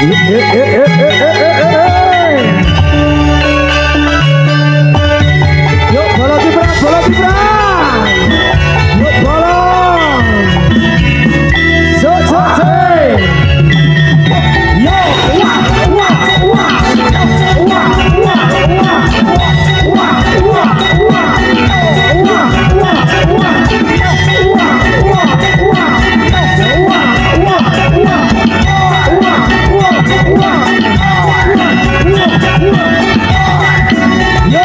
Yuk bola Gibran, bola Gibran. Yuk bola. So. Yo,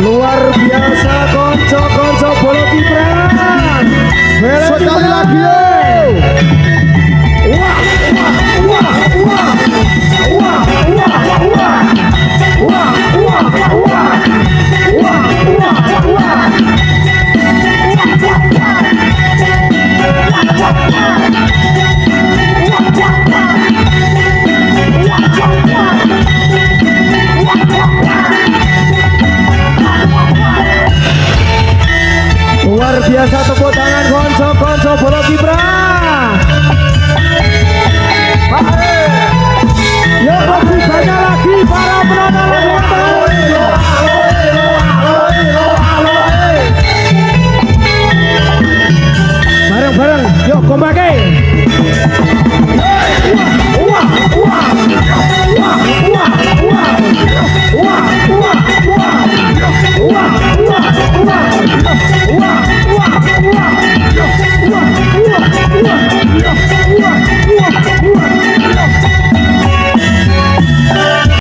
luar biasa konco bola Gibran. Sekali lagi yo. Luar biasa tepuk tangan konco bola Gibran.